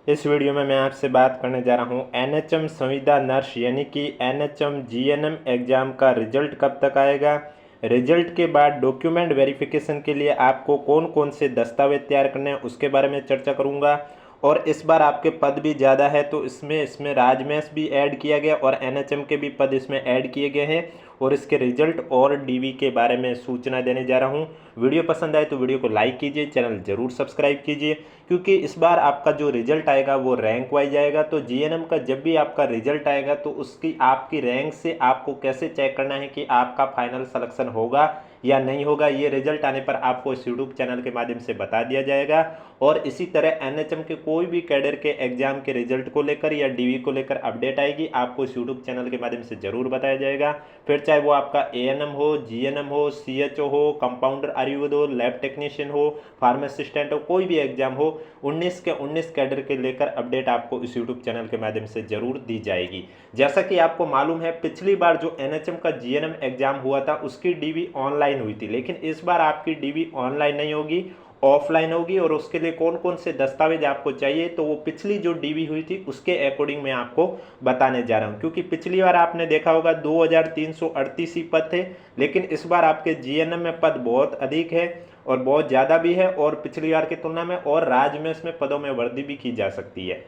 इस वीडियो में मैं आपसे बात करने जा रहा हूँ एनएचएम संविदा नर्स यानी कि एनएचएम जीएनएम एग्ज़ाम का रिजल्ट कब तक आएगा। रिजल्ट के बाद डॉक्यूमेंट वेरिफिकेशन के लिए आपको कौन कौन से दस्तावेज तैयार करने हैं उसके बारे में चर्चा करूँगा। और इस बार आपके पद भी ज़्यादा है तो इसमें राजमेस भी ऐड किया गया और एनएचएम के भी पद इसमें ऐड किए गए हैं और इसके रिजल्ट और डीवी के बारे में सूचना देने जा रहा हूँ। वीडियो पसंद आए तो वीडियो को लाइक कीजिए, चैनल ज़रूर सब्सक्राइब कीजिए क्योंकि इस बार आपका जो रिजल्ट आएगा वो रैंक वाइज आएगा। तो जीएनएम का जब भी आपका रिजल्ट आएगा तो उसकी आपकी रैंक से आपको कैसे चेक करना है कि आपका फाइनल सिलेक्शन होगा या नहीं होगा, ये रिजल्ट आने पर आपको इस यूट्यूब चैनल के माध्यम से बता दिया जाएगा। और इसी तरह एनएचएम के कोई भी कैडर के एग्जाम के रिजल्ट को लेकर या डीवी को लेकर अपडेट आएगी आपको इस यूट्यूब चैनल के माध्यम से जरूर बताया जाएगा। फिर चाहे वो आपका एएनएम हो, जीएनएम हो, सीएचओ हो, कंपाउंडर आयुर्वेद हो, लैब टेक्नीशियन हो, फार्मासिस्टेंट हो, कोई भी एग्जाम हो, 19 के 19 कैडर के लेकर अपडेट आपको इस यूट्यूब चैनल के माध्यम से जरूर दी जाएगी। जैसा कि आपको मालूम है पिछली बार जो एनएचएम का जीएनएम एग्जाम हुआ था उसकी डीवी ऑनलाइन हुई थी, लेकिन इस बार आपकी डीवी ऑनलाइन नहीं होगी, ऑफलाइन होगी। और उसके लिए कौन कौन से दस्तावेज आपको चाहिए तो वो पिछली जो डीवी हुई थी उसके अकॉर्डिंग मैं आपको बताने जा रहा हूं। क्योंकि पिछली बार आपने देखा होगा 2338 ही पद थे, लेकिन इस बार आपके जीएनएम में पद बहुत अधिक है और बहुत ज़्यादा भी है और पिछली बार की तुलना में, और राजमेस में पदों में वृद्धि भी की जा सकती है।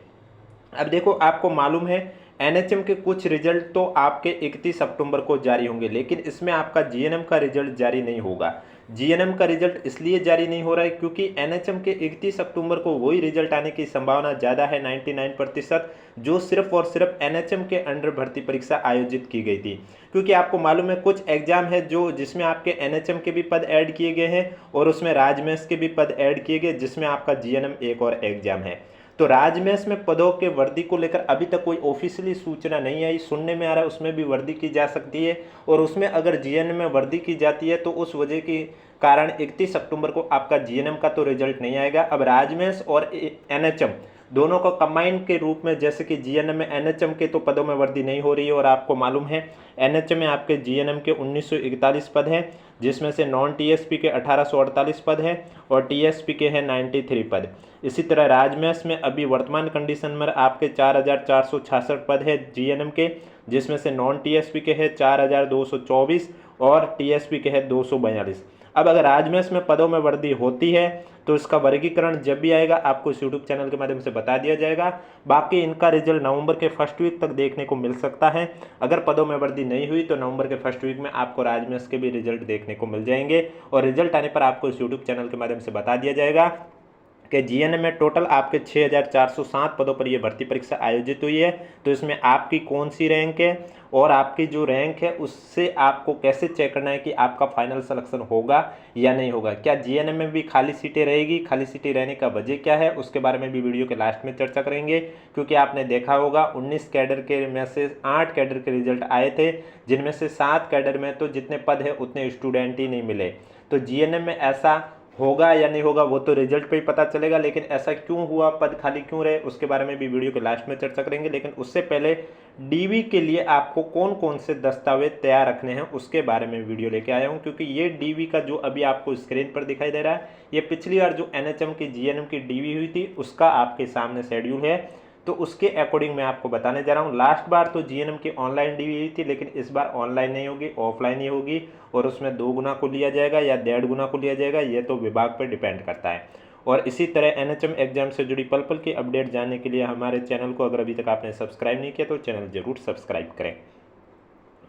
अब देखो आपको मालूम है एनएचएम के कुछ रिजल्ट तो आपके 31 अक्टूबर को जारी होंगे, लेकिन इसमें आपका जीएनएम का रिजल्ट जारी नहीं होगा। जीएनएम का रिजल्ट इसलिए जारी नहीं हो रहा है क्योंकि एनएचएम के 31 अक्टूबर को वही रिजल्ट आने की संभावना ज़्यादा है 99% जो सिर्फ और सिर्फ एनएचएम के अंडर भर्ती परीक्षा आयोजित की गई थी। क्योंकि आपको मालूम है कुछ एग्जाम है जो जिसमें आपके एनएचएम के भी पद ऐड किए गए हैं और उसमें राजमेस के भी पद ऐड किए गए जिसमें आपका जीएनएम एक और एग्जाम है। तो राजमेस में पदों के वर्दी को लेकर अभी तक कोई ऑफिशियली सूचना नहीं आई, सुनने में आ रहा है उसमें भी वर्दी की जा सकती है और उसमें अगर जीएनएम में वर्दी की जाती है तो उस वजह के कारण 31 अक्टूबर को आपका जीएनएम का तो रिजल्ट नहीं आएगा। अब राजमेस और एनएचएम दोनों को कंबाइंड के रूप में, जैसे कि जीएनएम में एनएचएम के तो पदों में वृद्धि नहीं हो रही है और आपको मालूम है एनएचएम में आपके जीएनएम के 1941 पद हैं जिसमें से नॉन टीएसपी के 1848 पद हैं और टीएसपी के हैं 93 पद। इसी तरह राजमेस में अभी वर्तमान कंडीशन में आपके 4466 पद है जीएनएम के, जिसमें से नॉन टीएसपी के हैं 4224 और टीएसपी के हैं 242। अब अगर राजमेस में पदों में वृद्धि होती है तो इसका वर्गीकरण जब भी आएगा आपको इस यूट्यूब चैनल के माध्यम से बता दिया जाएगा। बाकी इनका रिजल्ट नवंबर के फर्स्ट वीक तक देखने को मिल सकता है। अगर पदों में वृद्धि नहीं हुई तो नवंबर के फर्स्ट वीक में आपको राजमेस के भी रिजल्ट देखने को मिल जाएंगे और रिजल्ट आने पर आपको इस यूट्यूब चैनल के माध्यम से बता दिया जाएगा कि जीएनएम में टोटल आपके 6407 पदों पर यह भर्ती परीक्षा आयोजित हुई है। तो इसमें आपकी कौन सी रैंक है और आपकी जो रैंक है उससे आपको कैसे चेक करना है कि आपका फाइनल सिलेक्शन होगा या नहीं होगा। क्या जीएनएम में भी खाली सीटें रहेगी, खाली सीटें रहने का वजह क्या है उसके बारे में भी वीडियो के लास्ट में चर्चा करेंगे। क्योंकि आपने देखा होगा 19 कैडर के में से 8 कैडर के रिजल्ट आए थे जिनमें से 7 कैडर में तो जितने पद है उतने स्टूडेंट ही नहीं मिले। तो जीएनएम में ऐसा होगा या नहीं होगा वो तो रिजल्ट पे ही पता चलेगा, लेकिन ऐसा क्यों हुआ, पद खाली क्यों रहे, उसके बारे में भी वीडियो के लास्ट में चर्चा करेंगे। लेकिन उससे पहले डीवी के लिए आपको कौन कौन से दस्तावेज तैयार रखने हैं उसके बारे में वीडियो लेके आया हूं। क्योंकि ये डीवी का जो अभी आपको स्क्रीन पर दिखाई दे रहा है ये पिछली बार जो एनएचएम की जीएनएम की डीवी हुई थी उसका आपके सामने शेड्यूल है, तो उसके अकॉर्डिंग मैं आपको बताने जा रहा हूँ। लास्ट बार तो जीएनएम की ऑनलाइन डीवी हुई थी, लेकिन इस बार ऑनलाइन नहीं होगी, ऑफलाइन ही होगी और उसमें 2 गुना को लिया जाएगा या 1.5 गुना को लिया जाएगा, ये तो विभाग पर डिपेंड करता है। और इसी तरह एनएचएम एग्जाम से जुड़ी पल पल की अपडेट जानने के लिए हमारे चैनल को अगर अभी तक आपने सब्सक्राइब नहीं किया तो चैनल जरूर सब्सक्राइब करें।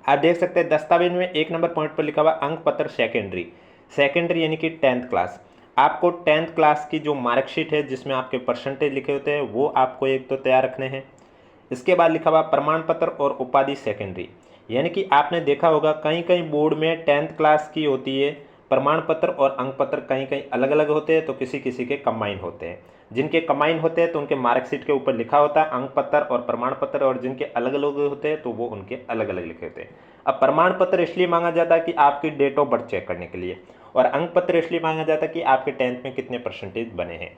आप देख सकते हैं दस्तावेज में 1 नंबर पॉइंट पर लिखा हुआ अंक पत्र सेकेंडरी यानी कि 10th क्लास। आपको 10th क्लास की जो मार्कशीट है जिसमें आपके परसेंटेज लिखे होते हैं वो आपको एक तो तैयार रखने हैं। इसके बाद लिखा हुआ प्रमाण पत्र और उपाधि सेकेंडरी, यानी कि आपने देखा होगा कहीं कहीं बोर्ड में 10th क्लास की होती है प्रमाण पत्र और अंक पत्र कहीं कहीं अलग अलग होते हैं तो किसी किसी के कंबाइन होते हैं। जिनके कंबाइन होते हैं तो उनके मार्कशीट के ऊपर लिखा होता है अंक पत्र और प्रमाण पत्र, और जिनके अलग अलग होते हैं तो वो उनके अलग अलग लिखे होते हैं। अब प्रमाण पत्र इसलिए मांगा जाता है कि आपकी डेट ऑफ बर्थ चेक करने के लिए, और अंक पत्र इसलिए मांगा जाता है कि आपके 10th में कितने परसेंटेज बने हैं।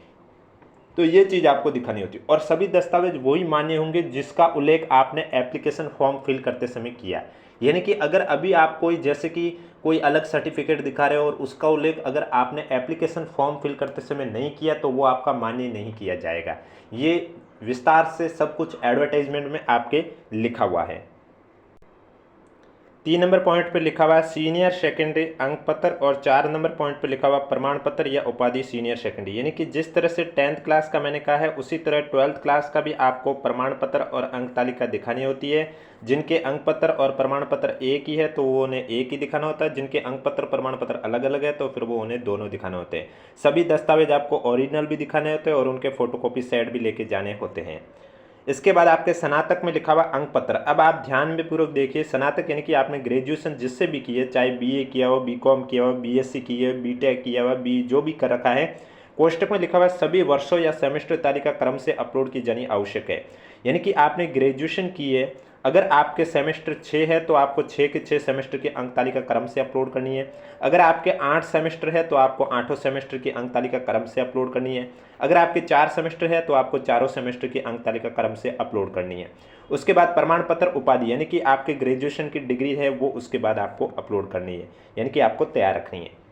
तो ये चीज़ आपको दिखानी होती है। और सभी दस्तावेज वही मान्य होंगे जिसका उल्लेख आपने एप्लीकेशन फॉर्म फिल करते समय किया। यानी कि अगर अभी आप कोई जैसे कि कोई अलग सर्टिफिकेट दिखा रहे हो और उसका उल्लेख अगर आपने एप्लीकेशन फॉर्म फिल करते समय नहीं किया तो वो आपका मान्य नहीं किया जाएगा। ये विस्तार से सब कुछ एडवर्टाइजमेंट में आपके लिखा हुआ है। 3 नंबर पॉइंट पे लिखा हुआ है सीनियर सेकेंडरी अंक पत्र और 4 नंबर पॉइंट पे लिखा हुआ प्रमाण पत्र या उपाधि सीनियर सेकेंडरी। यानी कि जिस तरह से 10th क्लास का मैंने कहा है उसी तरह 12th क्लास का भी आपको प्रमाण पत्र और अंक तालिका दिखानी होती है। जिनके अंक पत्र और प्रमाण पत्र एक ही है तो वो उन्हें एक ही दिखाना होता है, जिनके अंक पत्र प्रमाण पत्र अलग अलग है तो फिर वो उन्हें दोनों दिखाने होते हैं। सभी दस्तावेज आपको ओरिजिनल भी दिखाने होते हैं और उनके फोटोकॉपी सेट भी लेके जाने होते हैं। इसके बाद आपके स्नातक में लिखा हुआ अंक पत्र। अब आप ध्यान में पूर्वक देखिए, स्नातक यानी कि आपने ग्रेजुएशन जिससे भी की है, चाहे बीए किया हो, बीकॉम किया हो, बीएससी की है, बीटेक किया हुआ, बी जो भी कर रखा है, कोष्टक में लिखा हुआ सभी वर्षों या सेमेस्टर तालिका क्रम से अपलोड की जानी आवश्यक है। यानी कि आपने ग्रेजुएशन की है, अगर आपके सेमेस्टर 6 है तो आपको 6 के 6 सेमेस्टर की अंक तालिका क्रम से अपलोड करनी है। अगर आपके 8 सेमेस्टर है तो आपको 8 सेमेस्टर की अंक तालिका क्रम से अपलोड करनी है। अगर आपके 4 सेमेस्टर है तो आपको 4 सेमेस्टर की अंक तालिका क्रम से अपलोड करनी है। उसके बाद प्रमाण पत्र उपाधि यानी कि आपके ग्रेजुएशन की डिग्री है वो उसके बाद आपको अपलोड करनी है, यानी कि आपको तैयार रखनी है।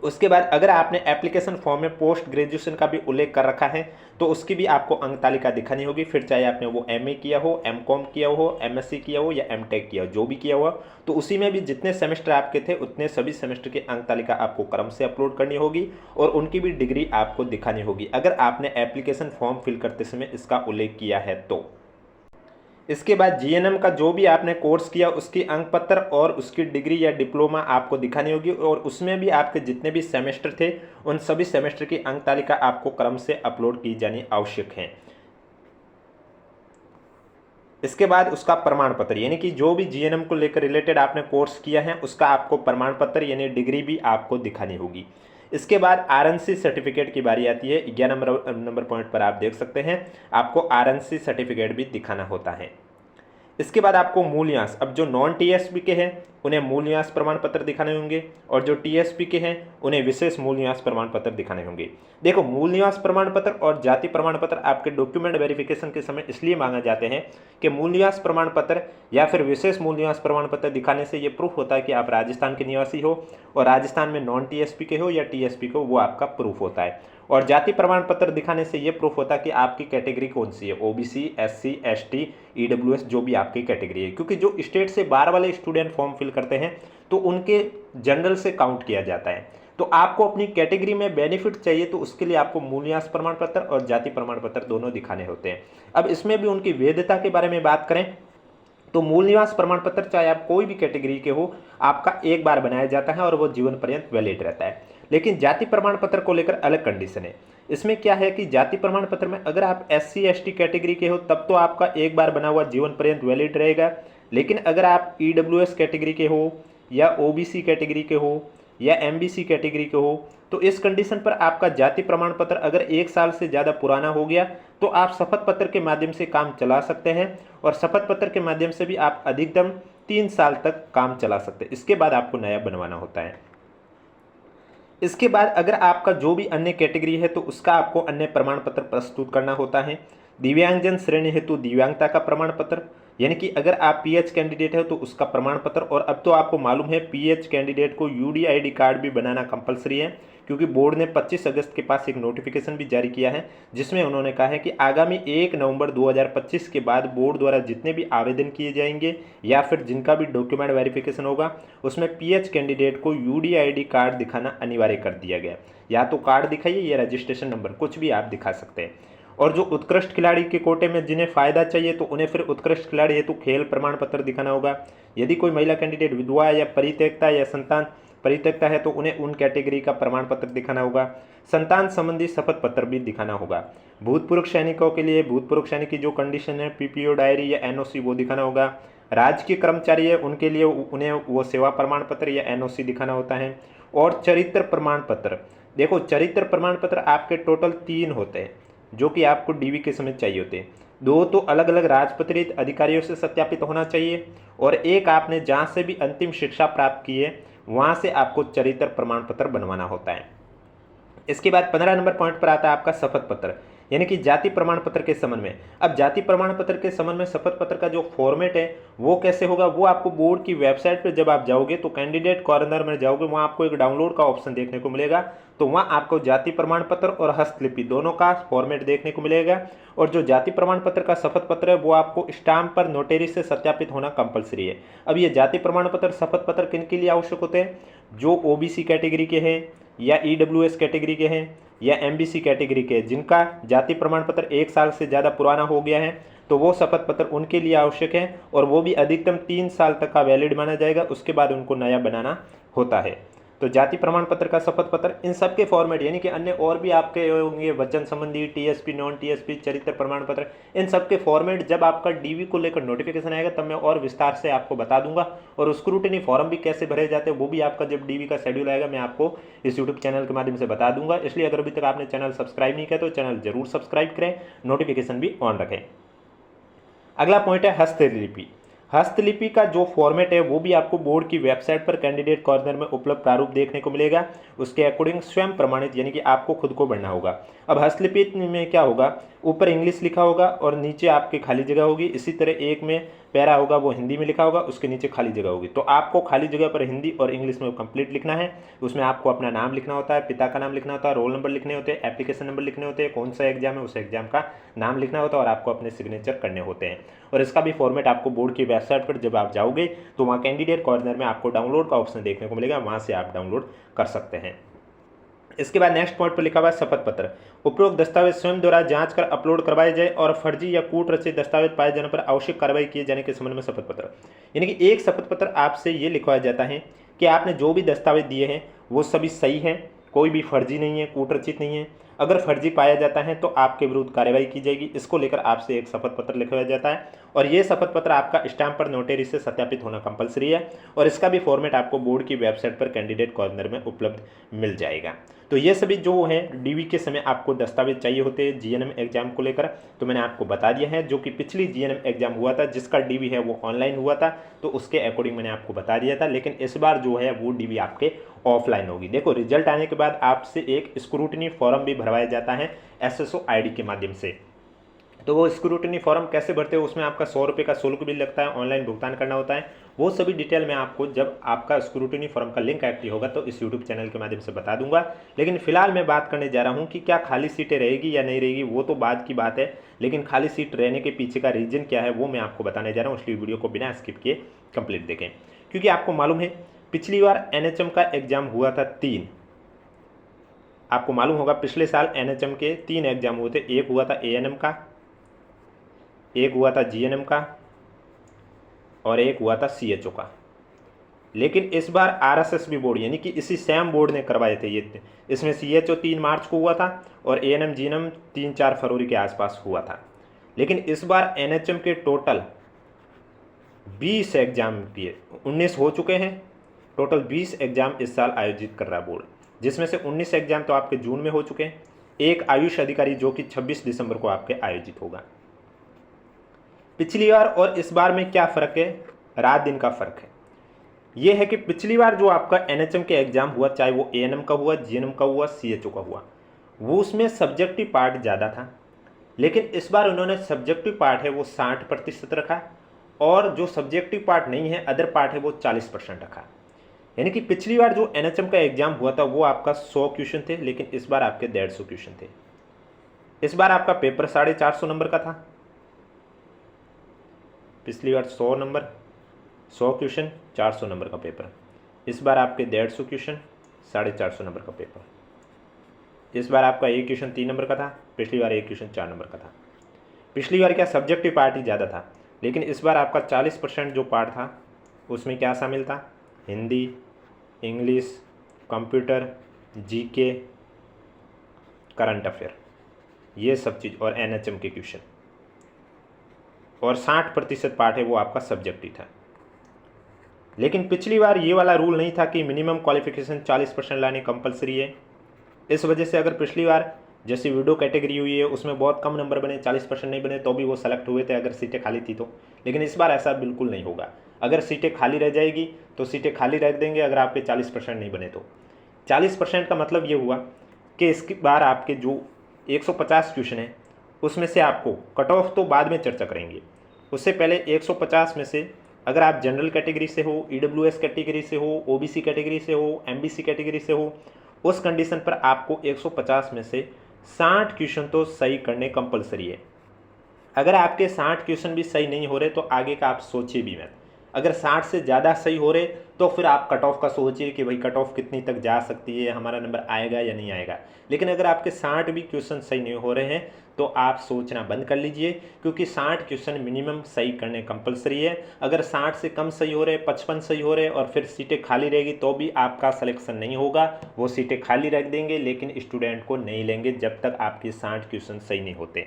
उसके बाद अगर आपने एप्लीकेशन फॉर्म में पोस्ट ग्रेजुएशन का भी उल्लेख कर रखा है तो उसकी भी आपको अंक तालिका दिखानी होगी। फिर चाहे आपने वो एमए किया हो, एमकॉम किया हो, एमएससी किया हो या एमटेक किया हो, जो भी किया हुआ, तो उसी में भी जितने सेमेस्टर आपके थे उतने सभी सेमेस्टर की अंक तालिका आपको क्रम से अपलोड करनी होगी और उनकी भी डिग्री आपको दिखानी होगी अगर आपने एप्लीकेशन फॉर्म फिल करते समय इसका उल्लेख किया है तो। इसके बाद जीएनएम का जो भी आपने कोर्स किया उसकी अंक पत्र और उसकी डिग्री या डिप्लोमा आपको दिखानी होगी और उसमें भी आपके जितने भी सेमेस्टर थे उन सभी सेमेस्टर की अंक तालिका आपको क्रम से अपलोड की जानी आवश्यक है। इसके बाद उसका प्रमाण पत्र यानी कि जो भी जीएनएम को लेकर रिलेटेड आपने कोर्स किया है उसका आपको प्रमाण पत्र यानी डिग्री भी आपको दिखानी होगी। इसके बाद आरएनसी सर्टिफिकेट की बारी आती है। 11 नंबर पॉइंट पर आप देख सकते हैं आपको आरएनसी सर्टिफिकेट भी दिखाना होता है। इसके बाद आपको मूल्यांश, अब जो नॉन टीएसपी के हैं उन्हें मूल्यांश प्रमाण पत्र दिखाने होंगे और जो टीएसपी के हैं उन्हें विशेष मूल्यांश प्रमाण पत्र दिखाने होंगे। देखो, मूल्यांश प्रमाण पत्र और जाति प्रमाण पत्र आपके डॉक्यूमेंट वेरिफिकेशन के समय इसलिए मांगे जाते हैं कि मूल्यांश प्रमाण पत्र या फिर विशेष मूल्यांश प्रमाण पत्र दिखाने से ये प्रूफ होता है कि आप राजस्थान के निवासी हो और राजस्थान में नॉन टीएसपी के हो या टीएसपी को, वो आपका प्रूफ होता है। और जाति प्रमाण पत्र दिखाने से ये प्रूफ होता है कि आपकी कैटेगरी कौन सी है, ओबीसी, एससी, एसटी, ईडब्ल्यूएस, जो भी आपकी कैटेगरी है। क्योंकि जो स्टेट से बाहर वाले स्टूडेंट फॉर्म फिल करते हैं तो उनके जनरल से काउंट किया जाता है। तो आपको अपनी कैटेगरी में बेनिफिट चाहिए तो उसके लिए आपको मूल्यांश प्रमाण पत्र और जाति प्रमाण पत्र दोनों दिखाने होते हैं। अब इसमें भी उनकी वैधता के बारे में बात करें तो मूल्यांश प्रमाण पत्र चाहे आप कोई भी कैटेगरी के हो आपका एक बार बनाया जाता है और वो जीवन पर्यंत वैलिड रहता है। लेकिन जाति प्रमाण पत्र को लेकर अलग कंडीशन है। इसमें क्या है कि जाति प्रमाण पत्र में अगर आप एससी एसटी कैटेगरी के हो तब तो आपका एक बार बना हुआ जीवन पर्यंत वैलिड रहेगा। लेकिन अगर आप ईडब्ल्यूएस कैटेगरी के हो या ओबीसी कैटेगरी के हो या एमबीसी कैटेगरी के हो तो इस कंडीशन पर आपका जाति प्रमाण पत्र अगर 1 साल से ज़्यादा पुराना हो गया तो आप शपथ पत्र के माध्यम से काम चला सकते हैं और शपथ पत्र के माध्यम से भी आप अधिकतम 3 साल तक काम चला सकते हैं। इसके बाद आपको नया बनवाना होता है। इसके बाद अगर आपका जो भी अन्य कैटेगरी है तो उसका आपको अन्य प्रमाण पत्र प्रस्तुत करना होता है। दिव्यांगजन श्रेणी हेतु दिव्यांगता का प्रमाण पत्र, यानी कि अगर आप पीएच कैंडिडेट हो तो उसका प्रमाण पत्र। और अब तो आपको मालूम है पीएच कैंडिडेट को यूडीआईडी कार्ड भी बनाना कंपलसरी है, क्योंकि बोर्ड ने 25 अगस्त के पास एक नोटिफिकेशन भी जारी किया है जिसमें उन्होंने कहा है कि आगामी 1 नवंबर 2025 के बाद बोर्ड द्वारा जितने भी आवेदन किए जाएंगे या फिर जिनका भी डॉक्यूमेंट वेरिफिकेशन होगा उसमें पीएच कैंडिडेट को यूडीआईडी कार्ड दिखाना अनिवार्य कर दिया गया। या तो कार्ड दिखाइए या रजिस्ट्रेशन नंबर, कुछ भी आप दिखा सकते हैं। और जो उत्कृष्ट खिलाड़ी के कोटे में जिन्हें फायदा चाहिए तो उन्हें फिर उत्कृष्ट खिलाड़ी हेतु खेल प्रमाण पत्र दिखाना होगा। यदि कोई महिला कैंडिडेट विधवा या परित्यक्ता या संतान परित्यक्ता है तो उन्हें उन कैटेगरी का प्रमाण पत्र दिखाना होगा। संतान संबंधी शपथ पत्र भी दिखाना होगा। भूतपूर्व सैनिकों के लिए भूतपूर्व सैनिक की जो कंडीशन है पीपीओ डायरी या एनओसी वो दिखाना होगा। राजकीय कर्मचारी है उनके लिए उन्हें वो सेवा प्रमाण पत्र या एनओसी दिखाना होता है। और चरित्र प्रमाण पत्र, देखो चरित्र प्रमाण पत्र आपके टोटल 3 होते हैं जो कि आपको डीवी के समय चाहिए होते हैं। 2 तो अलग अलग राजपत्रित अधिकारियों से सत्यापित होना चाहिए और एक आपने जहाँ से भी अंतिम शिक्षा प्राप्त की है वहाँ से आपको चरित्र प्रमाण पत्र बनवाना होता है। इसके बाद 15 नंबर पॉइंट पर आता है आपका शपथ पत्र, यानी कि जाति प्रमाण पत्र के संबंध में। अब जाति प्रमाण पत्र के संबंध में शपथ पत्र का जो फॉर्मेट है वो कैसे होगा, वो आपको बोर्ड की वेबसाइट पर जब आप जाओगे तो कैंडिडेट कॉर्नर में जाओगे, वहाँ आपको एक डाउनलोड का ऑप्शन देखने को मिलेगा। तो वहाँ आपको जाति प्रमाण पत्र और हस्तलिपि दोनों का फॉर्मेट देखने को मिलेगा। और जो जाति प्रमाण पत्र का शपथ पत्र है वो आपको स्टाम्प पर नोटरी से सत्यापित होना कंपलसरी है। अब ये जाति प्रमाण पत्र शपथ पत्र किन के लिए आवश्यक होते हैं, जो ओबीसी कैटेगरी के हैं या ईडब्ल्यूएस कैटेगरी के हैं या एमबीसी कैटेगरी के, जिनका जाति प्रमाण पत्र 1 साल से ज़्यादा पुराना हो गया है, तो वो शपथ पत्र उनके लिए आवश्यक है। और वो भी अधिकतम 3 साल तक का वैलिड माना जाएगा, उसके बाद उनको नया बनाना होता है। तो जाति प्रमाण पत्र का शपथ पत्र इन सब के फॉर्मेट, यानी कि अन्य और भी आपके होंगे वचन संबंधी, टीएसपी, नॉन टीएसपी, चरित्र प्रमाण पत्र, इन सब के फॉर्मेट जब आपका डीवी को लेकर नोटिफिकेशन आएगा तब मैं और विस्तार से आपको बता दूंगा। और स्क्रूटिनी फॉर्म भी कैसे भरे जाते हैं वो भी आपका जब डीवी का शेड्यूल आएगा मैं आपको इस यूट्यूब चैनल के माध्यम से बता दूंगा। इसलिए अगर अभी तक आपने चैनल सब्सक्राइब नहीं किया तो चैनल जरूर सब्सक्राइब करें, नोटिफिकेशन भी ऑन रखें। अगला पॉइंट है हस्तलिपि। हस्तलिपि का जो फॉर्मेट है वो भी आपको बोर्ड की वेबसाइट पर कैंडिडेट कॉर्नर में उपलब्ध प्रारूप देखने को मिलेगा। उसके अकॉर्डिंग स्वयं प्रमाणित, यानी कि आपको खुद को भरना होगा। अब हस्तलिपि में क्या होगा, ऊपर इंग्लिश लिखा होगा और नीचे आपकी खाली जगह होगी। इसी तरह एक में पैरा होगा वो हिंदी में लिखा होगा, उसके नीचे खाली जगह होगी। तो आपको खाली जगह पर हिंदी और इंग्लिश में कंप्लीट लिखना है। उसमें आपको अपना नाम लिखना होता है, पिता का नाम लिखना होता है, रोल नंबर लिखने होते हैं, एप्लीकेशन नंबर लिखने होते हैं, कौन सा एग्जाम है उस एग्जाम का नाम लिखना होता है और आपको अपने सिग्नेचर करने होते हैं। और इसका भी फॉर्मेट आपको बोर्ड की वेबसाइट पर जब आप जाओगे तो वहाँ कैंडिडेट कॉर्नर में आपको डाउनलोड का ऑप्शन देखने को मिलेगा, वहाँ से आप डाउनलोड कर सकते हैं। इसके बाद नेक्स्ट पॉइंट पर लिखा हुआ है शपथ पत्र। उपरोक्त दस्तावेज स्वयं द्वारा जांच कर अपलोड करवाए जाए और फर्जी या कूट रचित दस्तावेज पाए जाने पर आवश्यक कार्रवाई किए जाने के संबंध में शपथ पत्र। यानी कि एक शपथ पत्र आपसे ये लिखवाया जाता है कि आपने जो भी दस्तावेज दिए हैं वो सभी सही हैं, कोई भी फर्जी नहीं है, कूट रचित नहीं है। अगर फर्जी पाया जाता है तो आपके विरुद्ध कार्रवाई की जाएगी। इसको लेकर आपसे एक शपथ पत्र लिखवाया जाता है और ये शपथ पत्र आपका स्टैम्प पर नोटरी से सत्यापित होना कंपलसरी है। और इसका भी फॉर्मेट आपको बोर्ड की वेबसाइट पर कैंडिडेट कॉर्नर में उपलब्ध मिल जाएगा। तो ये सभी जो है डीवी के समय आपको दस्तावेज चाहिए होते हैं जीएनएम एग्जाम को लेकर, तो मैंने आपको बता दिया है। जो कि पिछली जीएनएम एग्जाम हुआ था जिसका डीवी है वो ऑनलाइन हुआ था, तो उसके अकॉर्डिंग मैंने आपको बता दिया था। लेकिन इस बार जो है वो डीवी आपके ऑफलाइन होगी। देखो रिजल्ट आने के बाद आपसे एक स्क्रूटनी फॉर्म भी भरवाया जाता है एसएसओ आईडी के माध्यम से। तो वो स्क्रूटनी फॉर्म कैसे भरते हो, उसमें आपका 100 रुपये का शुल्क भी लगता है, ऑनलाइन भुगतान करना होता है। वो सभी डिटेल मैं आपको जब आपका स्क्रूटनी फॉर्म का लिंक एक्टिव होगा तो इस यूट्यूब चैनल के माध्यम से बता दूंगा। लेकिन फिलहाल मैं बात करने जा रहा हूँ कि क्या खाली सीटें रहेगी या नहीं रहेगी, वो तो बाद की बात है। लेकिन खाली सीट रहने के पीछे का रीजन क्या है वो मैं आपको बताने जा रहा हूँ, इसलिए वीडियो को बिना स्किप किए कंप्लीट देखें। क्योंकि आपको मालूम है पिछली बार एनएचएम का एग्जाम हुआ था 3, आपको मालूम होगा पिछले साल एनएचएम के 3 एग्जाम हुए थे। एक हुआ था एएनएम का, एक हुआ था जीएनएम का और एक हुआ था सीएचओ का। लेकिन इस बार आरएसएसबी बोर्ड यानी कि इसी सैम बोर्ड ने करवाए थे ये। इसमें सीएचओ 3 मार्च को हुआ था और एएनएम जीएनएम 3-4 फरवरी के आसपास हुआ था। लेकिन इस बार एनएचएम के टोटल 20 एग्जाम किए, 19 हो चुके हैं। टोटल 20 एग्जाम इस साल आयोजित कर रहा है बोर्ड, जिसमें से 19 एग्जाम तो आपके जून में हो चुके हैं। एक आयुष अधिकारी जो कि 26 दिसंबर को आपके आयोजित होगा। पिछली बार और इस बार में क्या फ़र्क है, रात दिन का फ़र्क है। यह है कि पिछली बार जो आपका एनएचएम के एग्ज़ाम हुआ, चाहे वो एएनएम का हुआ, जीएनएम का हुआ, सीएचओ का हुआ, वो उसमें सब्जेक्टिव पार्ट ज़्यादा था। लेकिन इस बार उन्होंने सब्जेक्टिव पार्ट है वो 60% रखा और जो सब्जेक्टिव पार्ट नहीं है, अदर पार्ट है वो 40% रखा। यानी कि पिछली बार जो एनएचएम का एग्ज़ाम हुआ था वो आपका 100 क्वेश्चन थे, लेकिन इस बार आपके 150 क्वेश्चन थे। इस बार आपका पेपर 450 नंबर का था, पिछली बार 100 नंबर 100 क्वेश्चन 400 नंबर का पेपर। इस बार आपके 150 क्वेश्चन 450 नंबर का पेपर। इस बार आपका एक क्वेश्चन 3 नंबर का था, पिछली बार एक क्वेश्चन 4 नंबर का था। पिछली बार क्या सब्जेक्टिव पार्ट ही ज़्यादा था, लेकिन इस बार आपका 40% जो पार्ट था उसमें क्या शामिल था, Hindi, English, computer, GK, current affair, ये सब चीज़ और एनएचएम के क्वेश्चन। और 60% पार्ट है वो आपका सब्जेक्टिव था। लेकिन पिछली बार ये वाला रूल नहीं था कि मिनिमम क्वालिफिकेशन 40% लाने कंपलसरी है। इस वजह से अगर पिछली बार जैसी वीडियो कैटेगरी हुई है उसमें बहुत कम नंबर बने, 40% नहीं बने, तो भी वो सेलेक्ट हुए थे अगर सीटें खाली थी तो। लेकिन इस बार ऐसा बिल्कुल नहीं होगा। अगर सीटें खाली रह जाएगी तो सीटें खाली रख देंगे, अगर आपके 40% नहीं बने तो। 40% का मतलब ये हुआ कि इसकी बार आपके जो 150 क्वेश्चन हैं उसमें से आपको कट ऑफ तो बाद में चर्चा करेंगे, उससे पहले 150 में से अगर आप जनरल कैटेगरी से हो, ईडब्ल्यूएस कैटेगरी से हो, ओबीसी कैटेगरी से हो, एमबीसी कैटेगरी से हो, उस कंडीशन पर आपको 150 में से 60 क्वेश्चन तो सही करने कंपलसरी है। अगर आपके 60 क्वेश्चन भी सही नहीं हो रहे तो आगे का आप सोचिए भी मत। अगर 60 से ज़्यादा सही हो रहे तो फिर आप कट ऑफ का सोचिए कि भाई कट ऑफ कितनी तक जा सकती है, हमारा नंबर आएगा या नहीं आएगा। लेकिन अगर आपके 60 भी क्वेश्चन सही नहीं हो रहे हैं तो आप सोचना बंद कर लीजिए, क्योंकि 60 क्वेश्चन मिनिमम सही करने कंपलसरी है। अगर 60 से कम सही हो रहे, 55 सही हो रहे और फिर सीटें खाली रहेगी तो भी आपका सिलेक्शन नहीं होगा। वो सीटें खाली रख देंगे लेकिन स्टूडेंट को नहीं लेंगे जब तक आपके 60 क्वेश्चन सही नहीं होते।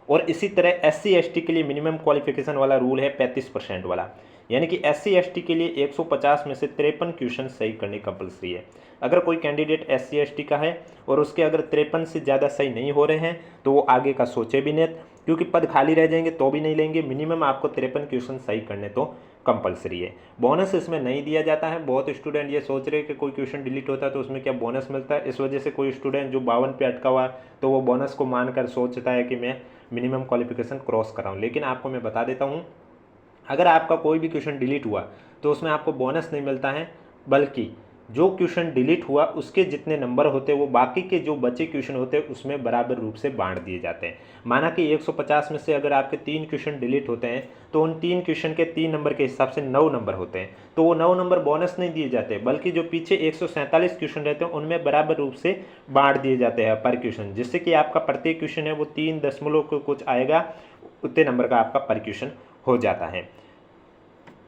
और इसी तरह SC ST के लिए मिनिमम क्वालिफिकेशन वाला रूल है 35% वाला, यानी कि SC ST के लिए 150 में से 53 क्वेश्चन सही करने कंपलसरी है। अगर कोई कैंडिडेट SC ST का है और उसके अगर 53 से ज़्यादा सही नहीं हो रहे हैं तो वो आगे का सोचे भी नहीं, क्योंकि पद खाली रह जाएंगे तो भी नहीं लेंगे। मिनिमम आपको 53 क्वेश्चन सही करने तो कंपलसरी है। बोनस इसमें नहीं दिया जाता है। बहुत स्टूडेंट ये सोच रहे हैं कि कोई क्वेश्चन डिलीट होता है तो उसमें क्या बोनस मिलता है, इस वजह से कोई स्टूडेंट जो 52 पे अटका हुआ तो वो बोनस को मानकर सोचता है कि मैं मिनिमम क्वालिफिकेशन क्रॉस कराऊँ। लेकिन आपको मैं बता देता हूँ, अगर आपका कोई भी क्वेश्चन डिलीट हुआ तो उसमें आपको बोनस नहीं मिलता है, बल्कि जो क्वेश्चन डिलीट हुआ उसके जितने नंबर होते हैं वो बाकी के जो बचे क्वेश्चन होते हैं उसमें बराबर रूप से बांट दिए जाते हैं। माना कि 150 में से अगर आपके 3 क्वेश्चन डिलीट होते हैं तो उन 3 क्वेश्चन के 3 नंबर के हिसाब से 9 नंबर होते हैं, तो वो 9 नंबर बोनस नहीं दिए जाते, बल्कि जो पीछे 147 क्वेश्चन रहते हैं उनमें बराबर रूप से बांट दिए जाते हैं पर क्वेश्चन, जिससे कि आपका प्रत्येक क्वेश्चन है वो 3 दशमलव को कुछ आएगा, उतने नंबर का आपका पर क्वेश्चन हो जाता है।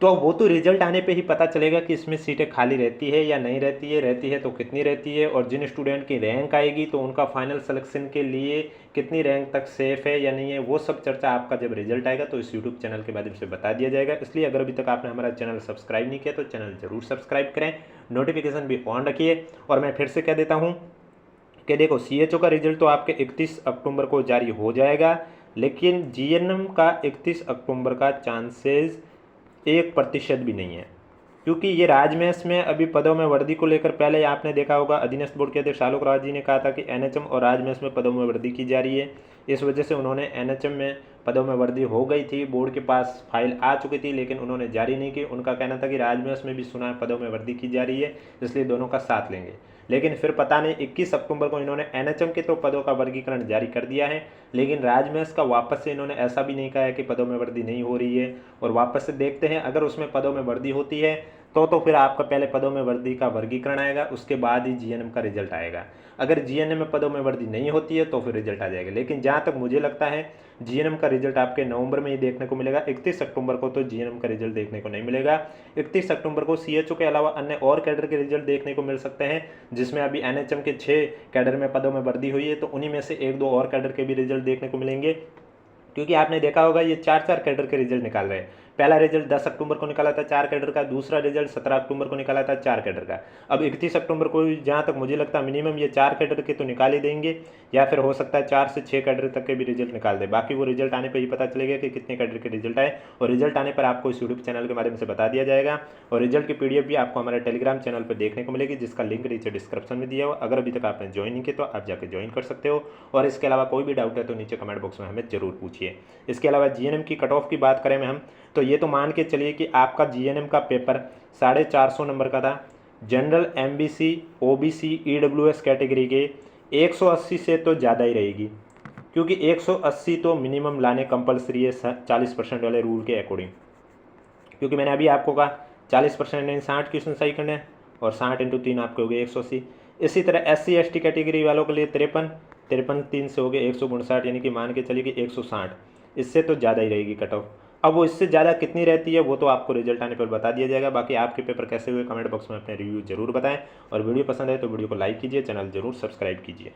तो वो तो रिजल्ट आने पे ही पता चलेगा कि इसमें सीटें खाली रहती है या नहीं रहती है तो कितनी रहती है, और जिन स्टूडेंट की रैंक आएगी तो उनका फाइनल सिलेक्शन के लिए कितनी रैंक तक सेफ है या नहीं है, वो सब चर्चा आपका जब रिजल्ट आएगा तो इस यूट्यूब चैनल के माध्यम से बता दिया जाएगा। इसलिए अगर अभी तक आपने हमारा चैनल सब्सक्राइब नहीं किया तो चैनल जरूर सब्सक्राइब करें, नोटिफिकेशन भी ऑन रखिए। और मैं फिर से कह देता हूँ कि देखो CHO का रिजल्ट तो आपके 31 अक्टूबर को जारी हो जाएगा, लेकिन GNM का 31 अक्टूबर का चांसेस 1% भी नहीं है, क्योंकि ये राजमेस में अभी पदों में वृद्धि को लेकर पहले आपने देखा होगा अधीनस्थ बोर्ड के अध्यक्ष आलोक राज जी ने कहा था कि NHM और राजमेस में पदों में वृद्धि की जा रही है। इस वजह से उन्होंने NHM में पदों में वृद्धि हो गई थी, बोर्ड के पास फाइल आ चुकी थी लेकिन उन्होंने जारी नहीं की। उनका कहना था कि राजमेस में भी सुना है पदों में वृद्धि की जा रही है, इसलिए दोनों का साथ लेंगे। लेकिन फिर पता नहीं 21 अक्टूबर को इन्होंने NHM के तो पदों का वर्गीकरण जारी कर दिया है, लेकिन राजमेस का वापस से इन्होंने ऐसा भी नहीं कहा है कि पदों में वृद्धि नहीं हो रही है। और वापस से देखते हैं, अगर उसमें पदों में वृद्धि होती है तो फिर आपका पहले पदों में वृद्धि का वर्गीकरण आएगा, उसके बाद ही GNM का रिजल्ट आएगा। अगर GNM में पदों में वृद्धि नहीं होती है तो फिर रिजल्ट आ जाएगा। लेकिन जहाँ तक मुझे लगता है GNM का रिजल्ट आपके नवंबर में ही देखने को मिलेगा। 31 अक्टूबर को तो GNM का रिजल्ट देखने को नहीं मिलेगा। 31 अक्टूबर को CHO के अलावा अन्य और कैडर के रिजल्ट देखने को मिल सकते हैं, जिसमें अभी NHM के 6 कैडर में पदों में वृद्धि हुई है, तो उन्हीं में से 1-2 और कैडर के भी रिजल्ट देखने को मिलेंगे। क्योंकि आपने देखा होगा ये 4-4 कैडर के रिजल्ट निकाल रहे हैं। पहला रिजल्ट 10 अक्टूबर को निकाला था 4 कैडर का, दूसरा रिजल्ट 17 अक्टूबर को निकाला था 4 कैडर का। अब 31 अक्टूबर को जहाँ तक मुझे लगता है मिनिमम ये 4 कैडर के तो निकाल ही देंगे, या फिर हो सकता है 4 से 6 कैडर तक के भी रिजल्ट निकाल दे। बाकी वो रिजल्ट आने पर ही पता चलेगा कि कितने कैडर के रिजल्ट आए, और रिजल्ट आने पर आपको इस यूट्यूब चैनल के माध्यम से बता दिया जाएगा। और रिजल्ट की PDF भी आपको हमारे टेलीग्राम चैनल पर देखने को मिलेगी, जिसका लिंक नीचे डिस्क्रिप्शन में दिया हुआ। अगर अभी तक आपने ज्वाइन नहीं किया तो आप जाकर ज्वाइन कर सकते हो। और इसके अलावा कोई भी डाउट है तो नीचे कमेंट बॉक्स में हमें जरूर पूछिए। इसके अलावा GNM की कट ऑफ की बात करें हम, तो ये तो मान के चलिए कि आपका GNM का पेपर 450 नंबर का था। General, MBC, OBC, EWS category के 180 से तो ज़्यादा ही रहेगी, क्योंकि 180 तो मिनिमम लाने कंपलसरी है 40% वाले रूल के अकॉर्डिंग। क्योंकि मैंने अभी आपको कहा 40% नहीं 60 क्वेश्चन सही करने हैं, और 60 × 3 आपके हो गए 180। इसी तरह SC ST कैटेगरी वालों के लिए 53 3 से हो गए 159, यानी कि मान के चलिए कि 160। इससे तो ज़्यादा ही रहेगी कट ऑफ। अब वो इससे ज़्यादा कितनी रहती है वो तो आपको रिजल्ट आने पर बता दिया जाएगा। बाकी आपके पेपर कैसे हुए कमेंट बॉक्स में अपने रिव्यू जरूर बताएं, और वीडियो पसंद आए तो वीडियो को लाइक कीजिए, चैनल जरूर सब्सक्राइब कीजिए।